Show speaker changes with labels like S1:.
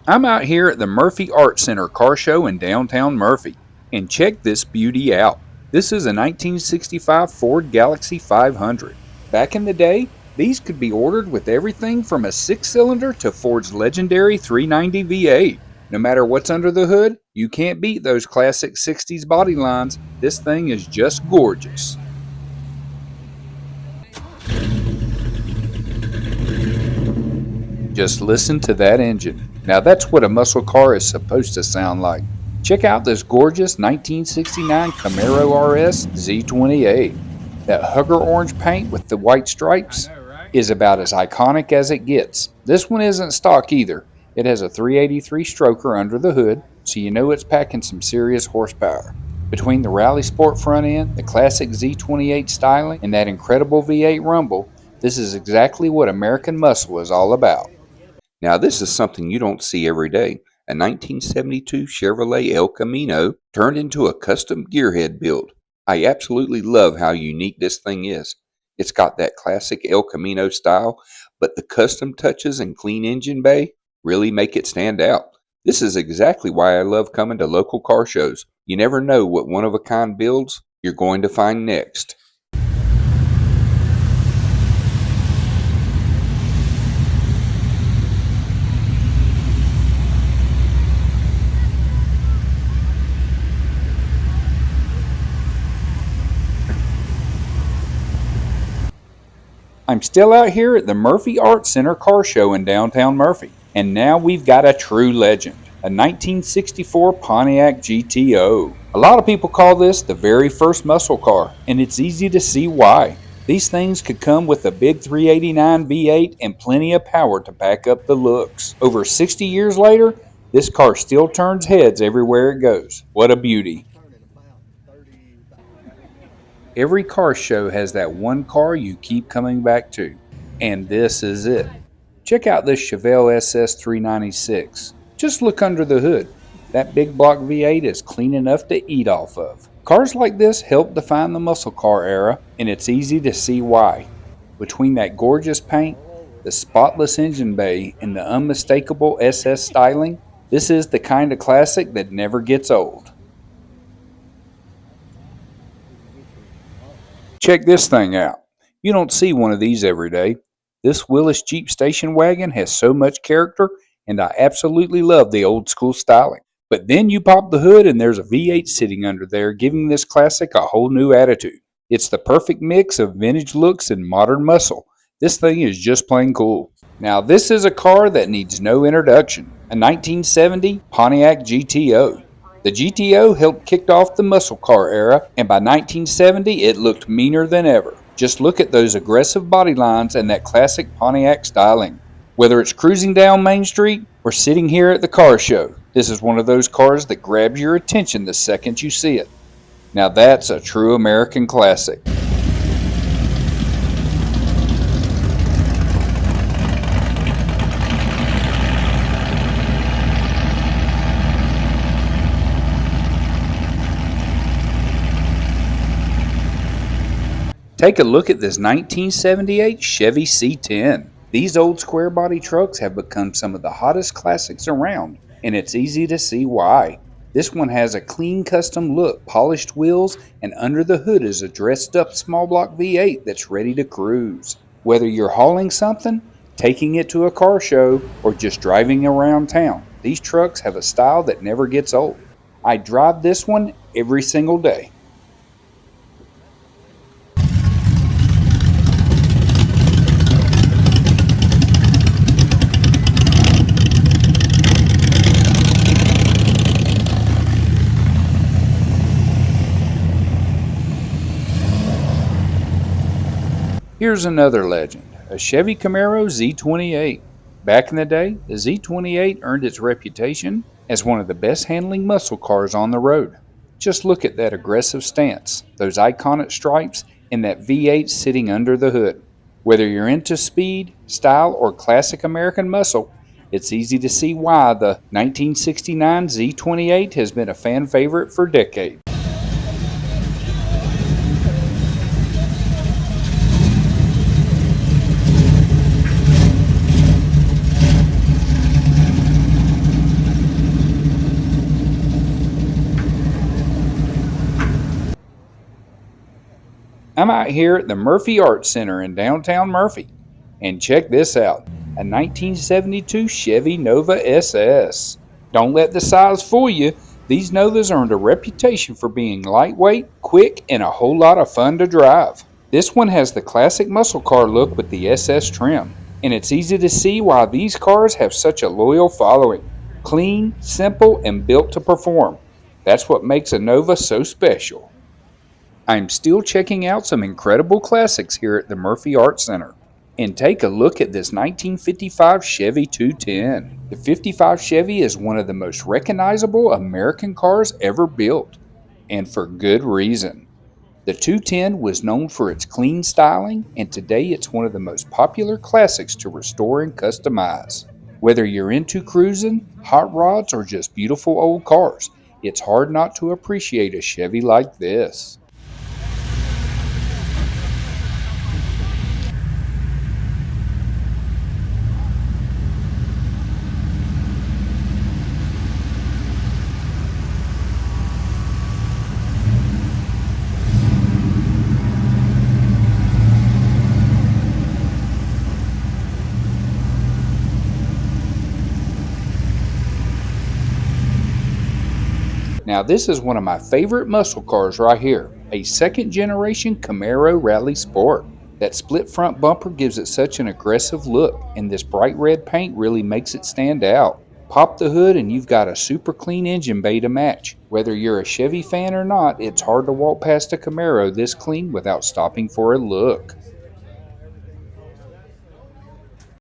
S1: I'm out here at the Murphy Art Center car show in downtown Murphy, and check this beauty out. This is a 1965 Ford Galaxy 500. Back in the day, these could be ordered with everything from a six-cylinder to Ford's legendary 390 V8. No matter what's under the hood, you can't beat those classic 60s body lines. This thing is just gorgeous. Just listen to that engine. Now that's what a muscle car is supposed to sound like. Check out this gorgeous 1969 Camaro RS Z28. That hugger orange paint with the white stripes is about as iconic as it gets. This one isn't stock either. It has a 383 stroker under the hood, so you know it's packing some serious horsepower. Between the Rally Sport front end, the classic Z28 styling, and that incredible V8 rumble, this is exactly what American muscle is all about. Now, this is something you don't see every day. A 1972 Chevrolet El Camino turned into a custom gearhead build. I absolutely love how unique this thing is. It's got that classic El Camino style, but the custom touches and clean engine bay really make it stand out. This is exactly why I love coming to local car shows. You never know what one of a kind builds you're going to find next. I'm still out here at the Murphy Art Center car show in downtown Murphy, and now we've got a true legend, a 1964 Pontiac GTO. A lot of people call this the very first muscle car, and it's easy to see why. These things could come with a big 389 V8 and plenty of power to back up the looks. Over 60 years later, this car still turns heads everywhere it goes. What a beauty. Every car show has that one car you keep coming back to, and this is it. Check out this Chevelle SS 396. Just look under the hood. That big block V8 is clean enough to eat off of. Cars like this helped define the muscle car era, and it's easy to see why. Between that gorgeous paint, the spotless engine bay, and the unmistakable SS styling, this is the kind of classic that never gets old. Check this thing out. You don't see one of these every day. This Willis Jeep station wagon has so much character, and I absolutely love the old school styling. But then you pop the hood and there's a V8 sitting under there, giving this classic a whole new attitude. It's the perfect mix of vintage looks and modern muscle. This thing is just plain cool. Now this is a car that needs no introduction, a 1970 Pontiac GTO. The GTO helped kick off the muscle car era, and by 1970 it looked meaner than ever. Just look at those aggressive body lines and that classic Pontiac styling. Whether it's cruising down Main Street or sitting here at the car show, this is one of those cars that grabs your attention the second you see it. Now that's a true American classic. Take a look at this 1978 Chevy C10. These old square body trucks have become some of the hottest classics around, and it's easy to see why. This one has a clean custom look, polished wheels, and under the hood is a dressed up small block V8 that's ready to cruise. Whether you're hauling something, taking it to a car show, or just driving around town, these trucks have a style that never gets old. I drive this one every single day. Here's another legend, a Chevy Camaro Z28. Back in the day, the Z28 earned its reputation as one of the best handling muscle cars on the road. Just look at that aggressive stance, those iconic stripes, and that V8 sitting under the hood. Whether you're into speed, style, or classic American muscle, it's easy to see why the 1969 Z28 has been a fan favorite for decades. I'm out here at the Murphy Art Center in downtown Murphy. And check this out, a 1972 Chevy Nova SS. Don't let the size fool you. These Novas earned a reputation for being lightweight, quick, and a whole lot of fun to drive. This one has the classic muscle car look with the SS trim, and it's easy to see why these cars have such a loyal following. Clean, simple, and built to perform. That's what makes a Nova so special. I'm still checking out some incredible classics here at the Murphy Art Center. And take a look at this 1955 Chevy 210. The 55 Chevy is one of the most recognizable American cars ever built, and for good reason. The 210 was known for its clean styling, and today it's one of the most popular classics to restore and customize. Whether you're into cruising, hot rods, or just beautiful old cars, it's hard not to appreciate a Chevy like this. Now, this is one of my favorite muscle cars right here, a second generation Camaro Rally Sport. That split front bumper gives it such an aggressive look, and this bright red paint really makes it stand out. Pop the hood and you've got a super clean engine bay to match. Whether you're a Chevy fan or not, it's hard to walk past a Camaro this clean without stopping for a look.